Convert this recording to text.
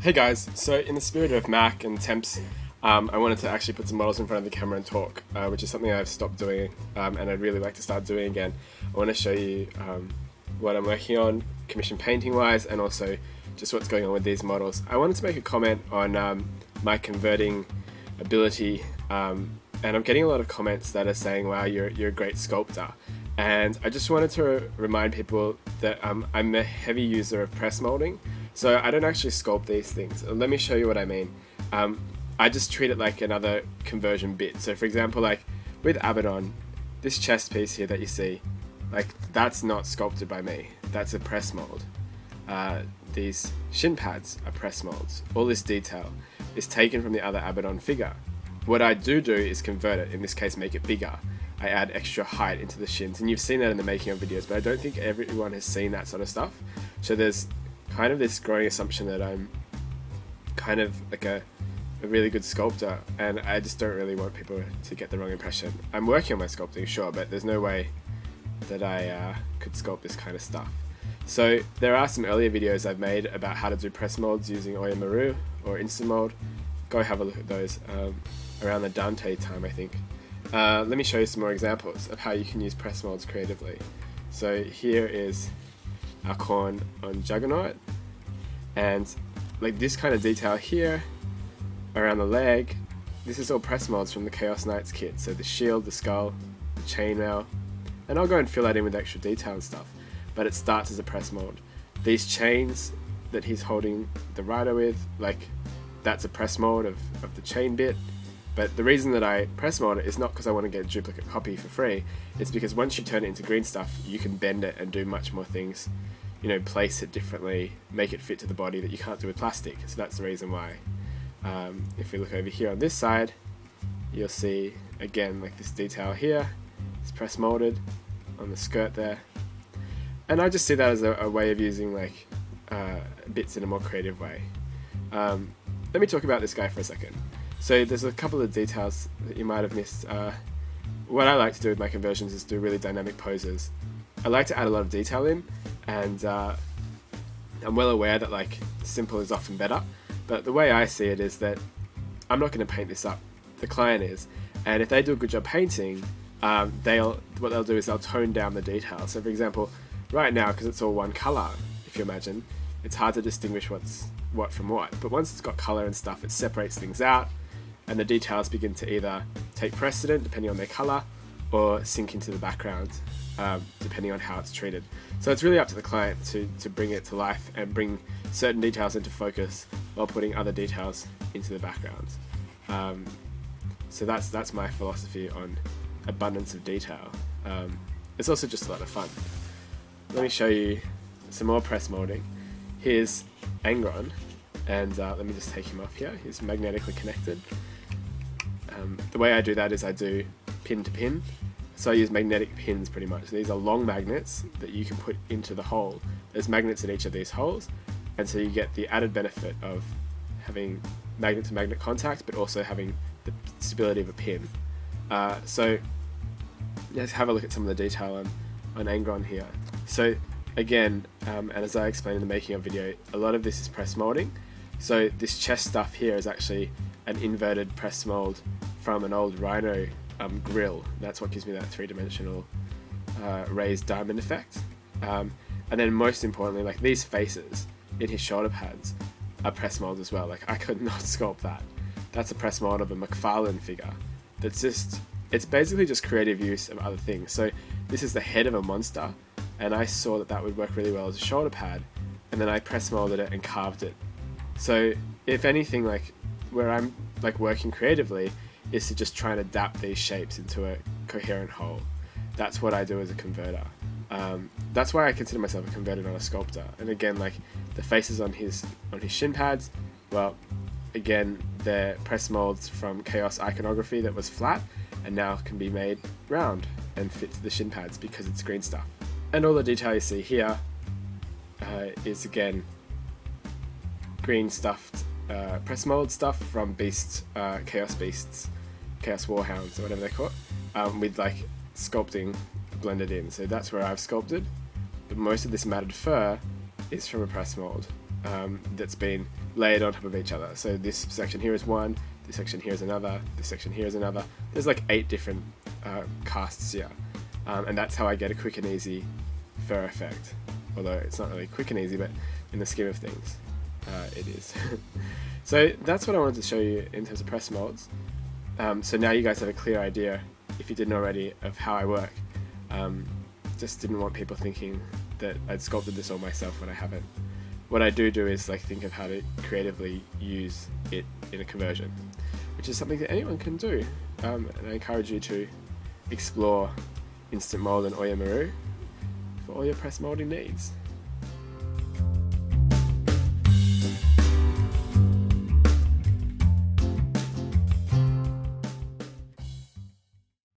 Hey guys, so in the spirit of Mac and temps, I wanted to actually put some models in front of the camera and talk, which is something I've stopped doing and I'd really like to start doing again. I want to show you what I'm working on, commission painting wise, and also just what's going on with these models. I wanted to make a comment on my converting ability, and I'm getting a lot of comments that are saying, wow, you're a great sculptor. And I just wanted to remind people that I'm a heavy user of press molding. So I don't actually sculpt these things. Let me show you what I mean. I just treat it like another conversion bit. So for example, like with Abaddon, this chest piece here that you see, like that's not sculpted by me. That's a press mold. These shin pads are press molds. All this detail is taken from the other Abaddon figure. What I do is convert it, in this case make it bigger. I add extra height into the shins, and you've seen that in the making of videos, but I don't think everyone has seen that sort of stuff. So there's kind of this growing assumption that I'm kind of like a really good sculptor, and I just don't really want people to get the wrong impression. I'm working on my sculpting, sure, but there's no way that I could sculpt this kind of stuff. So there are some earlier videos I've made about how to do press molds using Oyamaru or Instamold. Go have a look at those around the Dante time, I think. Let me show you some more examples of how you can use press molds creatively. So here is our Khorne on Juggernaut, and like this kind of detail here around the leg, this is all press molds from the Chaos Knights kit. So the shield, the skull, the chainmail, and I'll go and fill that in with extra detail and stuff, but it starts as a press mold. These chains that he's holding the rider with, like that's a press mold of the chain bit. But the reason that I press mold it is not because I want to get a duplicate copy for free. It's because once you turn it into green stuff, you can bend it and do much more things. You know, place it differently, make it fit to the body that you can't do with plastic. So that's the reason why. If we look over here on this side, you'll see again like this detail here. It's press molded on the skirt there, and I just see that as a way of using like bits in a more creative way. Let me talk about this guy for a second. So there's a couple of details that you might have missed. What I like to do with my conversions is do really dynamic poses. I like to add a lot of detail in, and I'm well aware that like simple is often better, but the way I see it is that I'm not going to paint this up, the client is, and if they do a good job painting, what they'll do is they'll tone down the detail. So for example, right now, because it's all one color, if you imagine, it's hard to distinguish what's what from what, but once it's got color and stuff, it separates things out, and the details begin to either take precedent depending on their color or sink into the background depending on how it's treated. So it's really up to the client to bring it to life and bring certain details into focus while putting other details into the background. So that's my philosophy on abundance of detail. It's also just a lot of fun. Let me show you some more press molding. Here's Angron, and let me just take him off here. He's magnetically connected. The way I do that is I do pin to pin. So I use magnetic pins pretty much. These are long magnets that you can put into the hole. There's magnets in each of these holes, and so you get the added benefit of having magnet to magnet contact, but also having the stability of a pin. So let's have a look at some of the detail on Angron here. So again, and as I explained in the making of video, a lot of this is press molding. So this chest stuff here is actually an inverted press mold from an old Rhino grill. That's what gives me that three-dimensional raised diamond effect. And then most importantly, like these faces in his shoulder pads are press molds as well. Like I could not sculpt that. That's a press mold of a McFarlane figure. It's basically just creative use of other things. So this is the head of a monster, and I saw that would work really well as a shoulder pad, and then I press molded it and carved it. So if anything, like where I'm like working creatively is to just try and adapt these shapes into a coherent whole. That's what I do as a converter. That's why I consider myself a converter, not a sculptor. And again, like the faces on his shin pads, well, again, they're press molds from Chaos Iconography that was flat and now can be made round and fit to the shin pads because it's green stuff. And all the detail you see here is again green stuffed press mold stuff from Chaos Beasts, Chaos Warhounds, or whatever they're called, with like sculpting blended in. So that's where I've sculpted, but most of this matted fur is from a press mold. that's been layered on top of each other. So this section here is one, this section here is another, this section here is another. There's like 8 different casts here, and that's how I get a quick and easy fur effect. Although it's not really quick and easy, but in the scheme of things, it is. So that's what I wanted to show you in terms of press molds. So now you guys have a clear idea, if you didn't already, of how I work. Just didn't want people thinking that I'd sculpted this all myself when I haven't. What I do is like think of how to creatively use it in a conversion, which is something that anyone can do. And I encourage you to explore Instant Mold and Oya Maru for all your press molding needs.